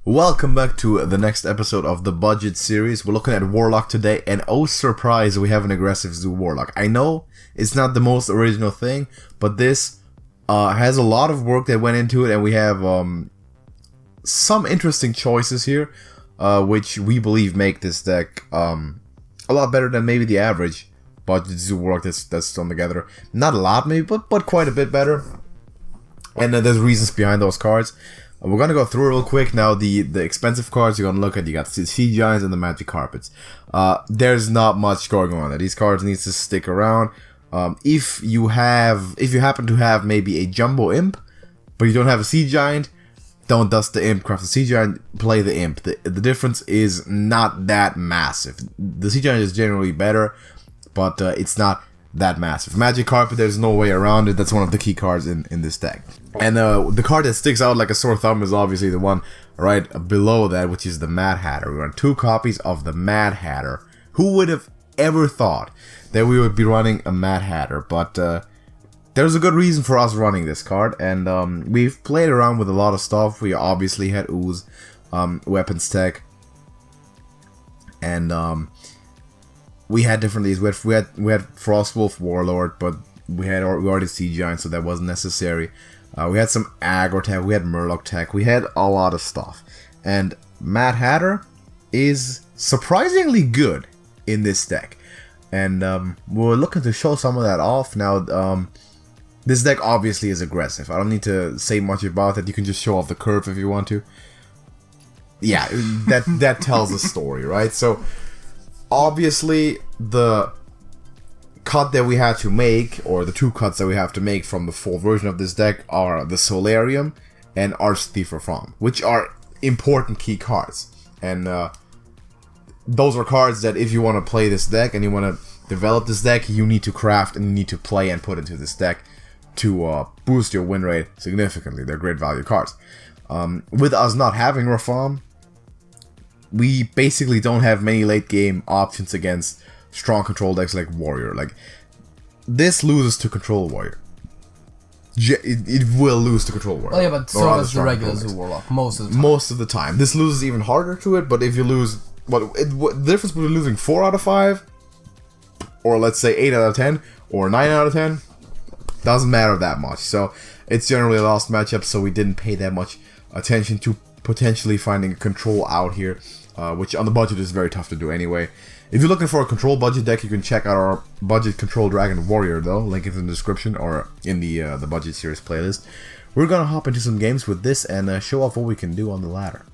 Welcome back to the next episode of the Budget series. We're looking at Warlock today, and oh surprise, we have an aggressive Zoo Warlock. I know it's not the most original thing, but this has a lot of work that went into it, and we have some interesting choices here, which we believe make this deck a lot better than maybe the average Budget Zoo Warlock that's thrown together. Not a lot maybe, but quite a bit better. And there's reasons behind those cards. We're going to go through it real quick. Now, the expensive cards you're going to look at, you got the Sea Giants and the Magic Carpets. There's not much going on there. These cards need to stick around. If you happen to have maybe a Jumbo Imp, but you don't have a Sea Giant, don't dust the Imp, craft the Sea Giant, play the Imp. The difference is not that massive. The Sea Giant is generally better, but it's not that massive. Magic Carpet, there's no way around it. That's one of the key cards in this deck. And the card that sticks out like a sore thumb is obviously the one right below that, which is the Mad Hatter. We run 2 copies of the Mad Hatter. Who would have ever thought that we would be running a Mad Hatter? But there's a good reason for us running this card, and we've played around with a lot of stuff. We obviously had Ooze, Weapons Tech, and we had different leads. We had Frostwolf Warlord, but we already Sea Giant, so that wasn't necessary. We had some aggro tech, we had Murloc tech, we had a lot of stuff. And Mad Hatter is surprisingly good in this deck. And we're looking to show some of that off. Now, this deck obviously is aggressive. I don't need to say much about it. You can just show off the curve if you want to. Yeah, that tells the story, right? So, obviously, the cut that we had to make, or the 2 cuts that we have to make from the full version of this deck, are the Solarium and Archthiever From, which are important key cards. And those are cards that if you want to play this deck and you want to develop this deck, you need to craft and you need to play and put into this deck to boost your win rate significantly. They're great value cards. With us not having Rafam, we basically don't have many late game options against strong control decks like Warrior. Like, this loses to Control Warrior. It will lose to Control Warrior. Oh yeah, but so does the regular Zoo Warlock most of the time. Most of the time. This loses even harder to it, but if you lose... the difference between losing 4 out of 5, or let's say 8 out of 10, or 9 out of 10, doesn't matter that much. So, it's generally a lost matchup, so we didn't pay that much attention to potentially finding a control out here, which on the budget is very tough to do anyway. If you're looking for a control budget deck, you can check out our budget control Dragon Warrior, though. Link is in the description or in the budget series playlist. We're gonna hop into some games with this and show off what we can do on the ladder.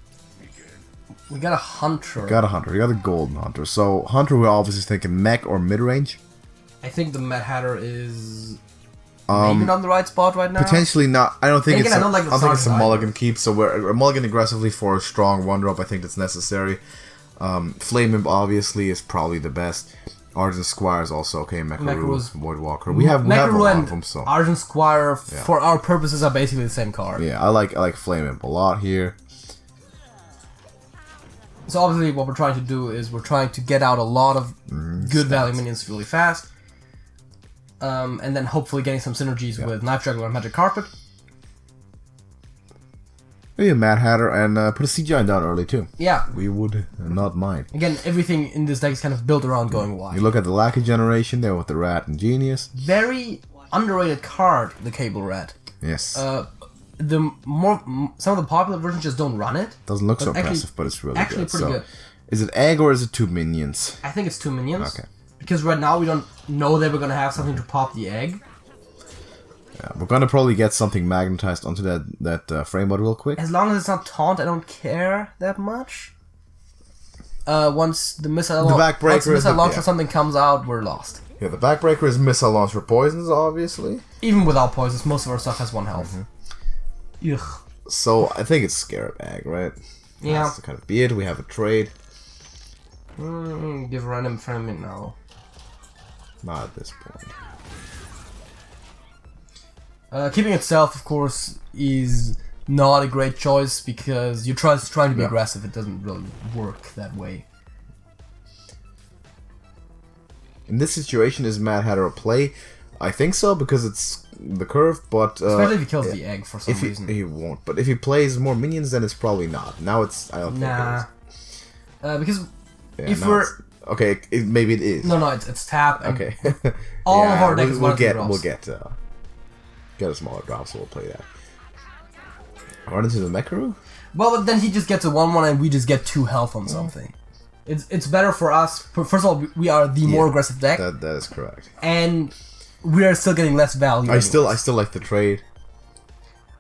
We got a Hunter. We got a Golden Hunter. So Hunter, we're obviously thinking mech or mid-range. I think the Mad Hatter is maybe not the right spot right now. Potentially not. I don't think it's. I don't think it's a mulligan keep. So we're mulligan aggressively for a strong 1-drop. I think that's necessary. Flame Imp obviously is probably the best. Argent Squire is also okay. Mecharoo, Voidwalker. We have a lot of them. So Argent Squire, for our purposes, are basically the same card. Yeah, I like Flame Imp a lot here. So obviously, what we're trying to do is we're trying to get out a lot of good value minions really fast, and then hopefully getting some synergies with Knife Juggler and Magic Carpet. Maybe a Mad Hatter and put a Sea Giant down early too. Yeah. We would not mind. Again, everything in this deck is kind of built around going wide. You look at the Lackey generation there with the Rat and Genius. Very underrated card, the Cable Rat. Yes. Some of the popular versions just don't run it. Doesn't look so impressive, but it's really actually good. Pretty good. Is it egg or is it 2 minions? I think it's 2 minions. Okay. Because right now we don't know that we're gonna have something to pop the egg. Yeah, we're gonna probably get something magnetized onto that frame board real quick. As long as it's not taunt, I don't care that much. Once the missile launch or something comes out, we're lost. Yeah, the backbreaker is missile launch for poisons, obviously. Even without poisons, most of our stuff has 1 health. Ugh. So I think it's Scarab Egg, right? Yeah. That's to kind of be it. We have a trade. Give random frame it now. Not at this point. Keeping itself, of course, is not a great choice because you're trying to be aggressive. It doesn't really work that way. In this situation, is Mad Hatter a play? I think so, because it's the curve, but especially if he kills the egg for some reason. He won't. But if he plays more minions, then it's probably not. Now it's I don't think it is. Because if we're okay, maybe it is. No, it's tap. And okay. all of our decks we'll get a smaller drop, so we'll play that. Run into the Mekaru? Well, but then he just gets a 1/1 and we just get 2 health on something. It's better for us. First of all, we are the more aggressive deck. That is correct. And we are still getting less value. I still like the trade.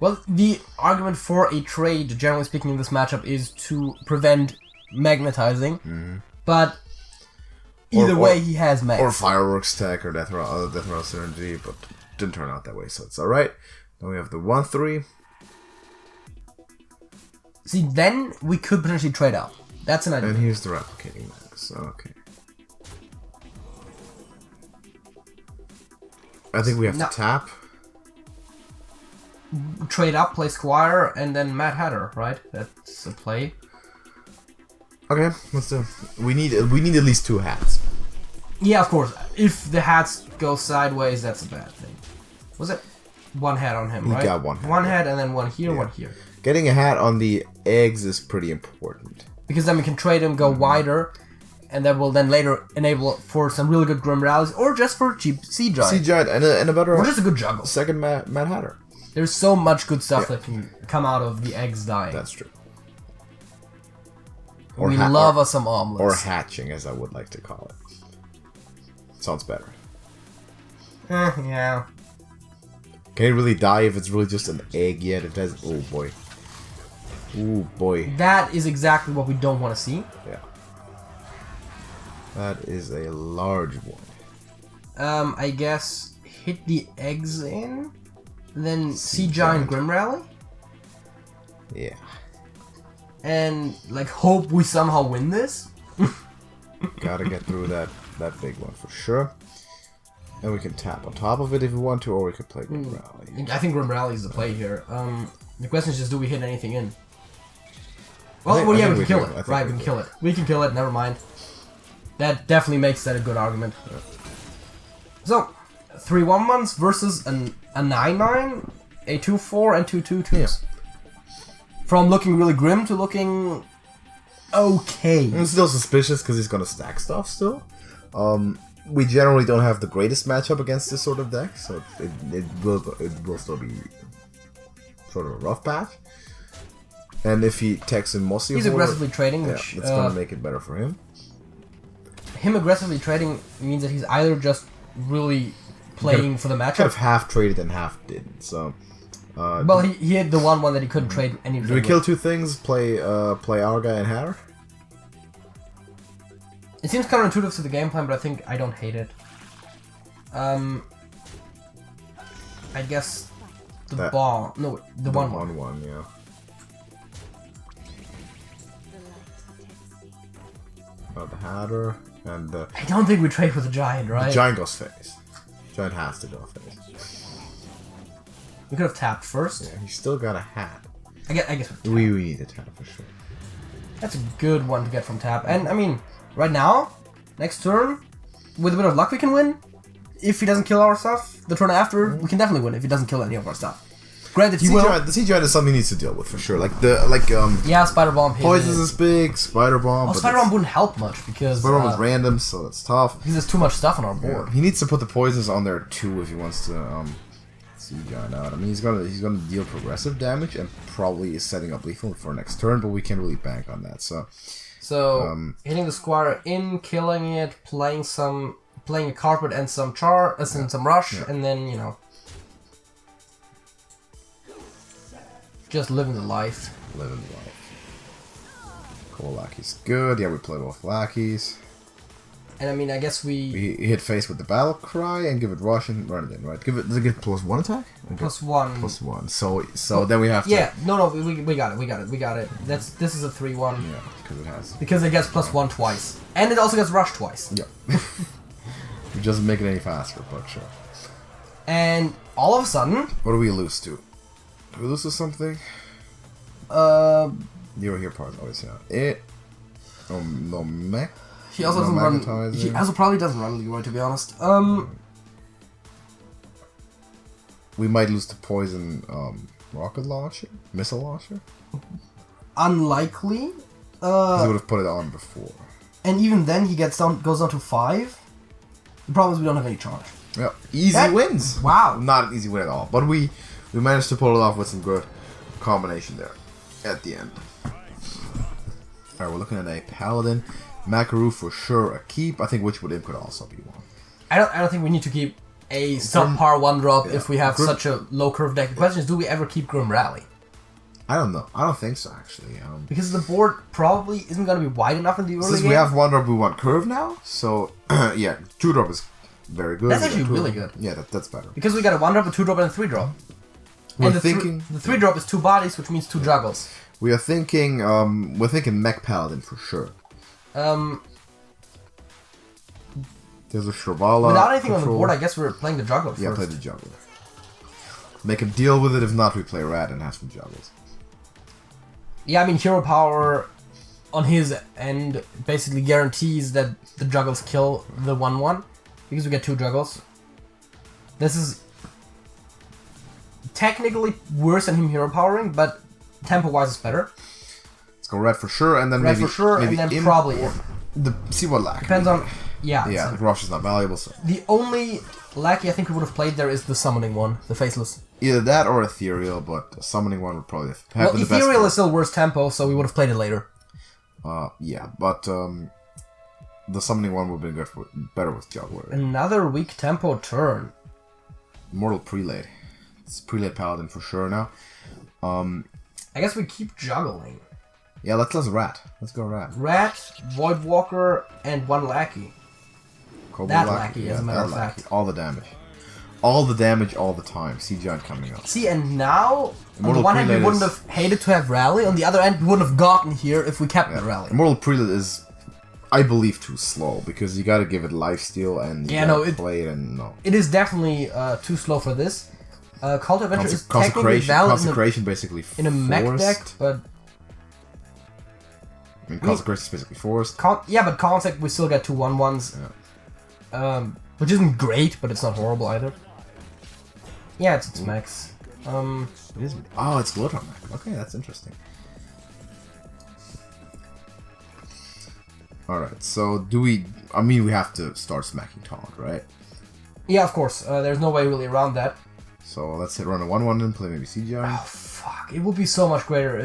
Well, the argument for a trade, generally speaking, in this matchup is to prevent magnetizing. But either way, he has mag. Or Fireworks Tech or Death Row Synergy, but didn't turn out that way, so it's alright. Then we have the 1/3. See, then we could potentially trade out. That's an idea. And here's the Replicating Max. Okay. I think we have to tap. Trade up, play Squire, and then Mad Hatter, right? That's a play. Okay, let's do it. We need at least 2 hats. Yeah, of course. If the hats go sideways, that's a bad thing. Was it 1 hat on him, right? He got 1 hat. 1 hat and then 1 here, 1 here. Getting a hat on the eggs is pretty important. Because then we can trade him, go wider, and that will then later enable for some really good Grim Rallies, or just for cheap Sea Giant. Sea Giant and a better... Or just a good juggle. Second Mad Hatter. There's so much good stuff that can come out of the eggs dying. That's true. We love us some omelets. Or hatching, as I would like to call it. Sounds better. Yeah. Can it really die if it's really just an egg yet? It does. Oh boy. Oh boy. That is exactly what we don't want to see. Yeah. That is a large one. I guess hit the eggs in, then Sea Giant Grim Rally. Yeah. And like hope we somehow win this. Gotta get through that big one for sure. And we can tap on top of it if we want to, or we could play Grim Rally. I think Grim Rally is the play here. The question is just, do we hit anything in? Well, we can kill it. Right, we can kill it. We can kill it, never mind. That definitely makes that a good argument. Yeah. So, 3 1/1s versus a 9/9, a 2/4, and 2/2/2s. Yeah. From looking really grim to looking okay. I'm still suspicious because he's gonna stack stuff still. We generally don't have the greatest matchup against this sort of deck, so it will still be sort of a rough patch. And if he techs in Mossy, he's aggressively trading, which it's gonna make it better for him. Him aggressively trading means that he's either just really playing for the matchup. Kind of half traded and half didn't. So, well, he had the one that he couldn't trade anything. Do we kill 2 things? Play our guy and Hatter. It seems counterintuitive to the game plan, but I think I don't hate it. I guess the ball. No, the 1/1. 1/1, yeah. The Hatter and the... I don't think we trade with the Giant, right? The Giant goes face. Giant has to go face. We could have tapped first. Yeah, he's still got a hat. I guess we need a tap for sure. That's a good one to get from tap. And, I mean, right now, next turn, with a bit of luck we can win. If he doesn't kill our stuff, the turn after, we can definitely win if he doesn't kill any of our stuff. Granted, he will. The Sea Giant is something he needs to deal with for sure. Yeah, Spider Bomb. Poisons is big. Spider Bomb. Spider Bomb wouldn't help much because Spider Bomb is random, so that's tough. Because there's too much stuff on our board. Yeah. He needs to put the poisons on there too if he wants to Sea Giant out. I mean, he's gonna deal progressive damage and probably is setting up lethal for next turn, but we can't really bank on that. So hitting the Squire in, killing it, playing a carpet and some some rush, and then just living the life. Cool, Lackeys good. Yeah, we play both Lackeys. And I mean, I guess we hit face with the Battle Cry and give it rush and run it in, right? Does it get +1 attack? +1. +1. So then we have to. Yeah, no, we got it. This is a 3/1. Yeah, because it gets +1 twice, and it also gets rushed twice. Yeah. It doesn't make it any faster, but sure. And all of a sudden, what do we lose to? Do we lose to something? You're here part always no mech. He also doesn't run. He also probably doesn't run Leroy, to be honest. we might lose to poison rocket launcher, missile launcher. Unlikely. Because he would have put it on before. And even then, he goes down to 5. The problem is we don't have any charge. Yeah, easy wins. Wow, not an easy win at all. But we managed to pull it off with some good combination there at the end. All right, we're looking at a Paladin. Macaru for sure a keep. I think Witchwood Imp could also be one. I don't think we need to keep a subpar 1-drop if we have such a low curve deck. The question is, do we ever keep Grim Rally? I don't know. I don't think so, actually. Because the board probably isn't going to be wide enough in the early game. Since we have 1-drop, we want curve now. So, yeah, 2-drop is very good. That's actually really good. Yeah, that's better. Because we got a 1-drop, a 2-drop, and a 3-drop. We're the thinking... the 3-drop is 2 bodies, which means 2 juggles. We are thinking... we're thinking Mech Paladin for sure. There's a Shrivala. Without anything on the board, I guess we're playing the juggler first. Yeah, play the juggler. Make him deal with it. If not, we play Rat and have some juggles. Yeah, I mean, hero power on his end basically guarantees that the juggles kill the 1/1 because we get 2 juggles. This is technically worse than him hero powering, but tempo-wise it's better. Let's go Red for sure, and then Red maybe for sure, maybe and then probably the see what lack. Depends on the rush is not valuable. So the only lackey I think we would have played there is the summoning one, the faceless. Either that or ethereal, but the summoning one would probably have been the best. Ethereal is still worse tempo, so we would have played it later. Yeah, but the summoning one would have been better with juggler. Another weak tempo turn. Mortal Prelate. It's Prelate Paladin for sure now. I guess we keep juggling. Yeah, let's Rat. Let's go Rat. Rat, Voidwalker, and 1 lackey. That lackey, as a matter of fact. All the damage. All the damage, all the time. Sea Giant coming up. See, and now, on the one hand, we wouldn't have hated to have Rally. On the other hand, we wouldn't have gotten here if we kept the Rally. Immortal Prelate is, I believe, too slow, because you gotta give it lifesteal and you gotta play it and It is definitely too slow for this. Call to Adventure is technically valid Consecration basically in a mech deck, but... I mean, Consecration is basically forced. Yeah, but Consec, we still get 2 1/1s. Yeah. Which isn't great, but it's not horrible either. Yeah, it's mechs. It is. Oh, it's Bloodhound mech. Okay, that's interesting. Alright, so do we... I mean, we have to start smacking Taunt, right? Yeah, of course. There's no way really around that. So let's run a 1/1 and play maybe Sea Giant. Oh, fuck. It would be so much greater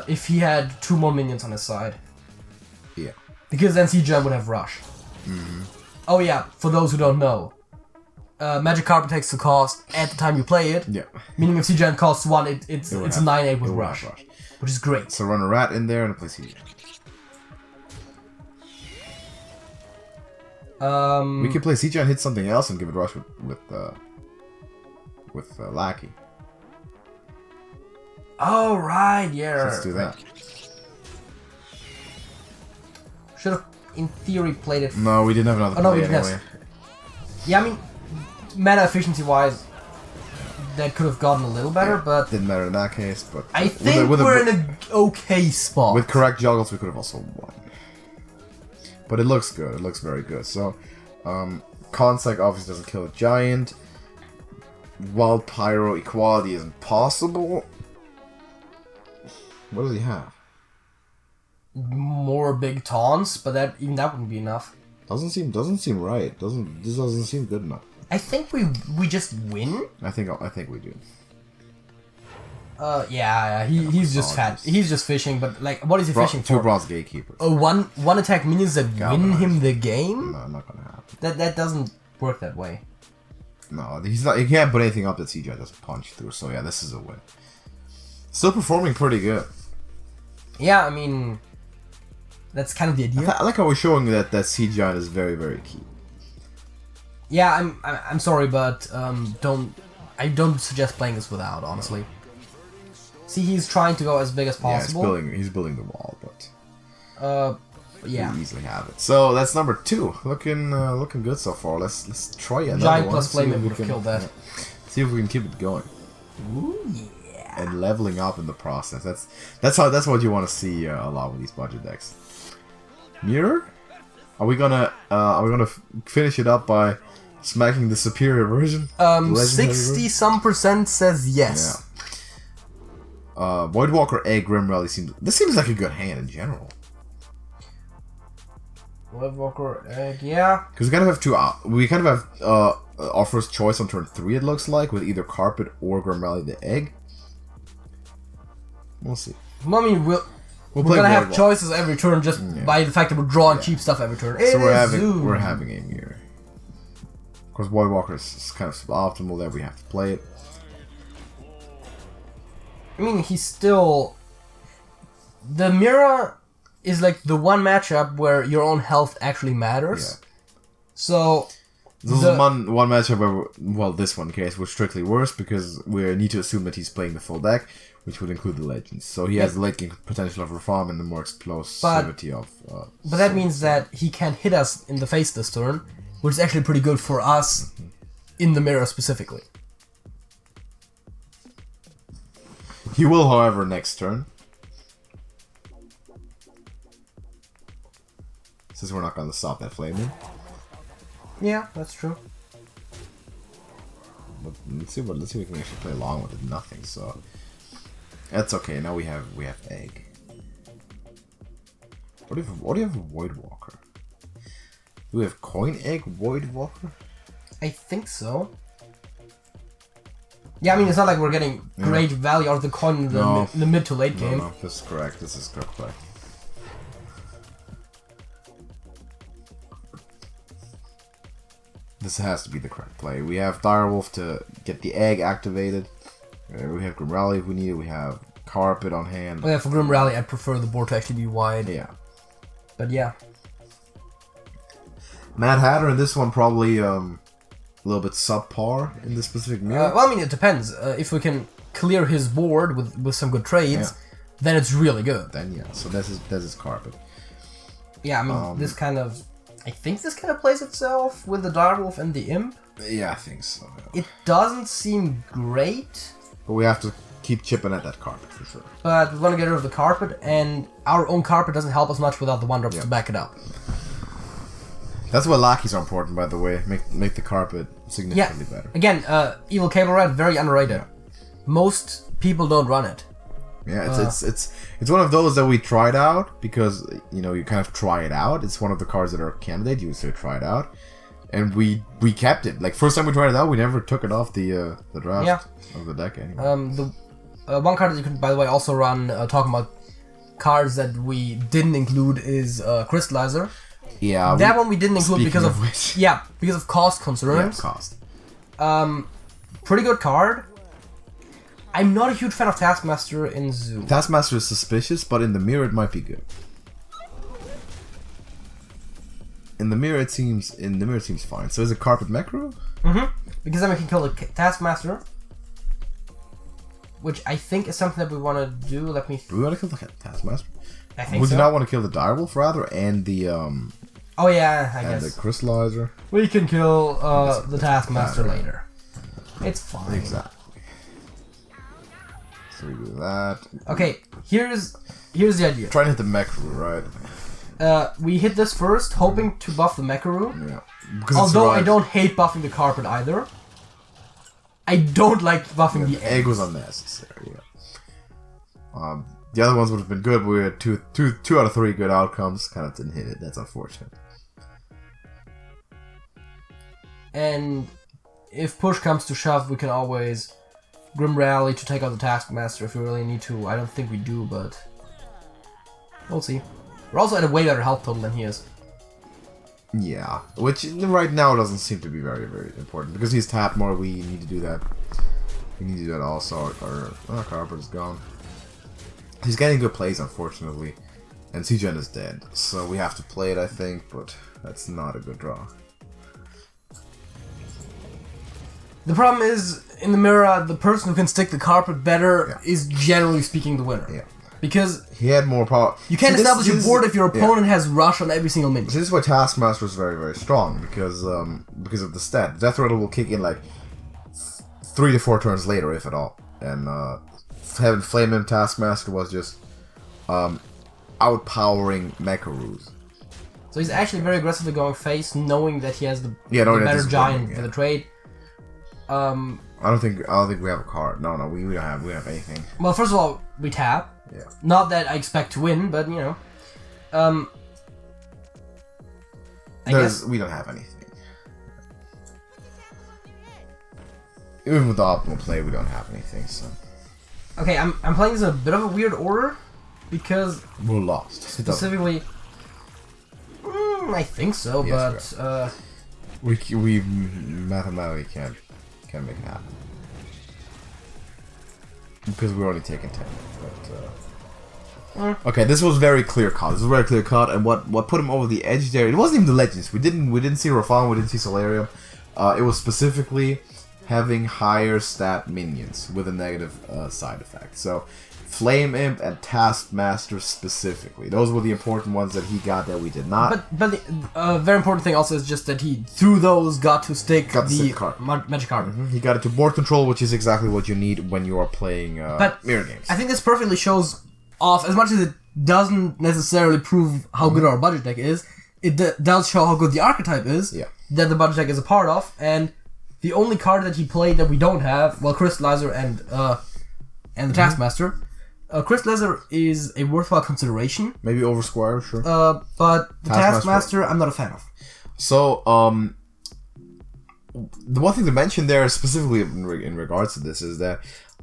if he had 2 more minions on his side. Yeah. Because then Sea Giant would have Rush. Mm-hmm. Oh yeah, for those who don't know. Magic Carpet takes the cost at the time you play it. Yeah. Meaning if Sea Giant costs 1, it's a 9/8 with Rush. Which is great. So run a Rat in there and play Sea Giant. We could play Sea Giant, hit something else, and give it Rush with Lackey. Oh right, yeah. So let's do that. Should have, in theory, played it. No, we didn't have another play anyway. Yeah, I mean, mana efficiency-wise, that could have gotten a little better, but... Didn't matter in that case, but... I think we're in an okay spot. With correct juggles, we could have also won. But it looks good. It looks very good. So, Consec obviously doesn't kill a giant. Wild Pyro equality is impossible. What does he have? More big taunts, but even that wouldn't be enough. Doesn't seem right. This doesn't seem good enough. I think we just win. I think we do. Yeah, he's just fat. He's just fishing, but like, what is he fishing for? 2 Bronze Gatekeepers. One attack minions that win him the game. No, not gonna happen. That doesn't work that way. No, he's not. He can't put anything up that CJ doesn't punch through. So yeah, this is a win. Still performing pretty good. Yeah, I mean, that's kind of the idea. I like how we're showing that CGI is very, very key. Yeah, I'm sorry, but I don't suggest playing this without, honestly. See, he's trying to go as big as possible. Yeah, he's building the wall, but yeah, we easily have it. So that's number 2, looking good so far. Let's try another Giant one. plus Flame would have killed that. Yeah, see if we can keep it going. Ooh, yeah. And leveling up in the process. That's what you want to see a lot with these budget decks. Mirror? Are we gonna finish it up by Smacking the superior version? 60-some% says yes. Yeah. Voidwalker Egg Grim Rally seems... This seems like a good hand in general. Voidwalker Egg, yeah. Because we kind of have two... we kind of have our first choice on turn 3, it looks like, with either Carpet or Grim Rally the Egg. We'll see. Well, I mean, we're gonna have choices every turn just by the fact that we're drawing cheap stuff every turn. So we're having a mirror. Of course, Voidwalker is kind of suboptimal there. We have to play it. I mean, he's still... The mirror is like the one matchup where your own health actually matters. Yeah. So... This is one matchup where, well, this one case was strictly worse because we need to assume that he's playing the full deck, which would include the legends. So he has the late game potential of Reform and the more explosivity of... but that means that he can hit us in the face this turn, which is actually pretty good for us in the mirror specifically. He will, however, next turn. Since we're not going to stop that flaming. Yeah, that's true. But let's see if we can actually play along with it. Nothing, so that's okay. Now we have egg. What do you have Voidwalker? Do we have coin egg Voidwalker? I think so. Yeah, I mean it's not like we're getting great value out of the coin in the mid to late game. No, this is correct. This is correct play. This has to be the correct play. We have Direwolf to get the egg activated. We have Grim Rally if we need it. We have Carpet on hand. Oh yeah, for Grim Rally, I'd prefer the board to actually be wide. Yeah. But yeah. Mad Hatter in this one probably a little bit subpar in this specific mirror. Well, I mean, it depends. If we can clear his board with some good trades, then it's really good. Then yeah, so that's his Carpet. Yeah, I mean, this kind of... I think this kind of plays itself with the Direwolf and the Imp. Yeah, I think so. Yeah. It doesn't seem great. But we have to keep chipping at that Carpet for sure. But we want to get rid of the Carpet, and our own Carpet doesn't help us much without the 1-drops to back it up. That's why lackeys are important, by the way. Make the Carpet significantly better. Again, Evil Cable Rat, very underrated. Most people don't run it. Yeah, it's one of those that we tried out because you kind of try it out. It's one of the cards that are a candidate. You would try it out, and we kept it. Like first time we tried it out, we never took it off the draft of the deck anyway. The one card that you can, by the way, also run. Talking about cards that we didn't include is Crystallizer. Yeah, that one we didn't include because of cost concerns. Yeah, cost. Pretty good card. I'm not a huge fan of Taskmaster in Zoo. Taskmaster is suspicious, but in the mirror it might be good. In the mirror it seems fine. So is it Carpet Macro? Because then we can kill the Taskmaster, which I think is something that we want to do. Let me. Do we want to kill the Taskmaster? I think Would you not want to kill the Direwolf rather and the Oh yeah, I guess. And the Crystallizer. We can kill the Taskmaster later. It's fine. Exactly. So we do that. Okay, here's the idea. Try to hit the Mekaru, right? We hit this first, hoping to buff the Mekaru. Yeah. Although I don't hate buffing the Carpet either. I don't like buffing the egg. Was unnecessary. Yeah. The other ones would have been good, but we had two out of 3 good outcomes. Kind of didn't hit it. That's unfortunate. And if push comes to shove, we can always Grim Rally to take out the Taskmaster if we really need to. I don't think we do, but we'll see. We're also at a way better health total than he is. Yeah, which right now doesn't seem to be very, very important because he's tapped more. We need to do that. We need to do that also. Our Carpet is gone. He's getting good plays, unfortunately, and C-Gen is dead, so we have to play it, I think, but that's not a good draw. The problem is, in the mirror, the person who can stick the Carpet better is generally speaking the winner. Yeah. Because he had more power. You can't establish a board if your opponent has rush on every single minion. This is why Taskmaster is very, very strong because of the stat. Death Rattle will kick in like 3 to 4 turns later, if at all. And having Flame Imp Taskmaster was just outpowering Mekarus. So he's actually very aggressively going face, knowing that he has the better giant for the trade. I don't think we have a card. No, we don't have anything. Well, first of all, we tap. Yeah. Not that I expect to win, but you know. I guess we don't have anything. Even with the optimal play, we don't have anything. So. Okay, I'm playing this in a bit of a weird order because we're lost. Specifically, I think so, yes, but we mathematically can't make it happen because we're only taking 10. But okay, this was very clear cut. This was very clear cut, and what put him over the edge there? It wasn't even the legends. We didn't see Rafan. We didn't see Solarium. It was specifically having higher stat minions with a negative side effect. So, Flame Imp and Taskmaster specifically. Those were the important ones that he got that we did not. But the very important thing also is just that he, through those, got to stick the card. Magic card. Mm-hmm. He got it to board control, which is exactly what you need when you are playing mirror games. I think this perfectly shows off, as much as it doesn't necessarily prove how good our budget deck is, it does show how good the archetype is that the budget deck is a part of, and the only card that he played that we don't have, well, Crystallizer and the Taskmaster. Crystallizer is a worthwhile consideration. Maybe over Squire, sure. But the Taskmaster, I'm not a fan of. So, the one thing to mention there, specifically in regards to this, is that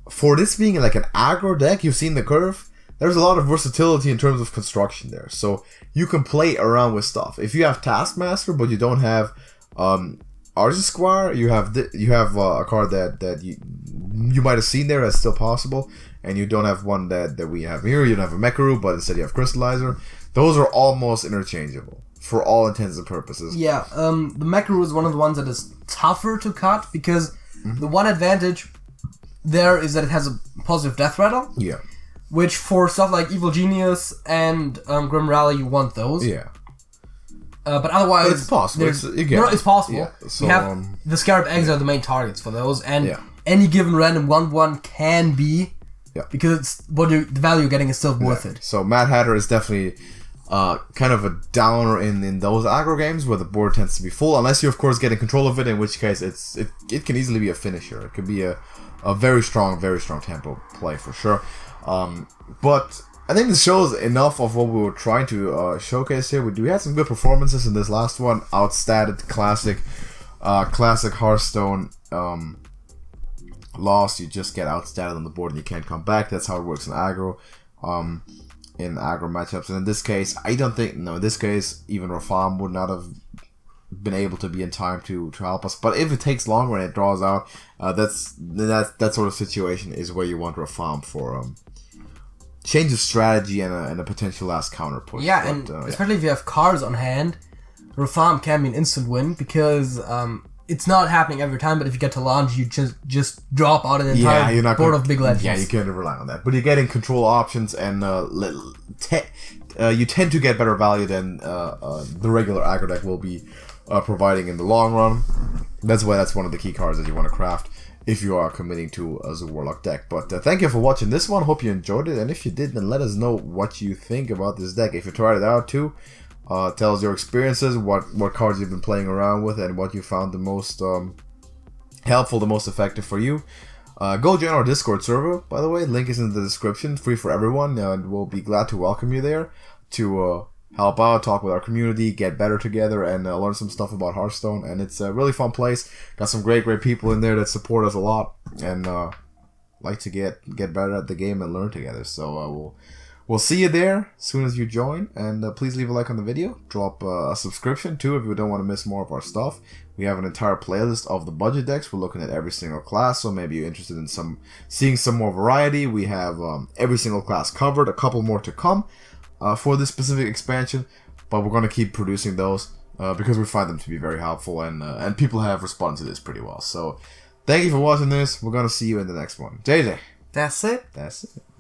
for this being like an aggro deck, you've seen the curve, there's a lot of versatility in terms of construction there. So, you can play around with stuff. If you have Taskmaster, but you don't have Argent Squire, you have a card that you might have seen there that's still possible, and you don't have one that we have here. You don't have a Mekaru, but instead you have Crystallizer. Those are almost interchangeable for all intents and purposes. Yeah, the Mekaru is one of the ones that is tougher to cut because the one advantage there is that it has a positive death rattle. Yeah. Which for stuff like Evil Genius and Grim Rally, you want those. Yeah. But otherwise, but it's possible. It's possible. Yeah, so, you have the Scarab Eggs are the main targets for those, and any given random 1/1 can be because it's the value you're getting is still worth it. So Mad Hatter is definitely kind of a downer in those aggro games where the board tends to be full, unless you of course get in control of it, in which case it can easily be a finisher. It could be a very strong tempo play for sure. But I think this shows enough of what we were trying to showcase here. We had some good performances in this last one. Outstatted, classic Hearthstone. Lost, you just get outstatted on the board and you can't come back. That's how it works in aggro. In aggro matchups. And in this case, in this case, even Rafam would not have been able to be in time to help us. But if it takes longer and it draws out, that sort of situation is where you want Rafam for change of strategy and a potential last counter push. Yeah, but, and especially if you have cards on hand, Rafam can be an instant win because it's not happening every time, but if you get to launch, you just drop out an entire board of big legends. Yeah, you can't rely on that. But you're getting control options, and you tend to get better value than the regular aggro deck will be providing in the long run. That's why that's one of the key cards that you want to craft if you are committing to a Zoo Warlock deck. But thank you for watching this one. Hope you enjoyed it. And if you did, then let us know what you think about this deck. If you tried it out too, tell us your experiences, what cards you've been playing around with, and what you found the most helpful, the most effective for you. Go join our Discord server, by the way. Link is in the description, free for everyone, and we'll be glad to welcome you there to help out, talk with our community, get better together, and learn some stuff about Hearthstone. And it's a really fun place. Got some great people in there that support us a lot and like to get better at the game and learn together. So we'll see you there as soon as you join. And please leave a like on the video. Drop a subscription too if you don't want to miss more of our stuff. We have an entire playlist of the budget decks. We're looking at every single class, so maybe you're interested in seeing some more variety. We have every single class covered, a couple more to come for this specific expansion, but we're going to keep producing those because we find them to be very helpful, and people have responded to this pretty well. So thank you for watching this. We're going to see you in the next one. JJ. That's it. That's it.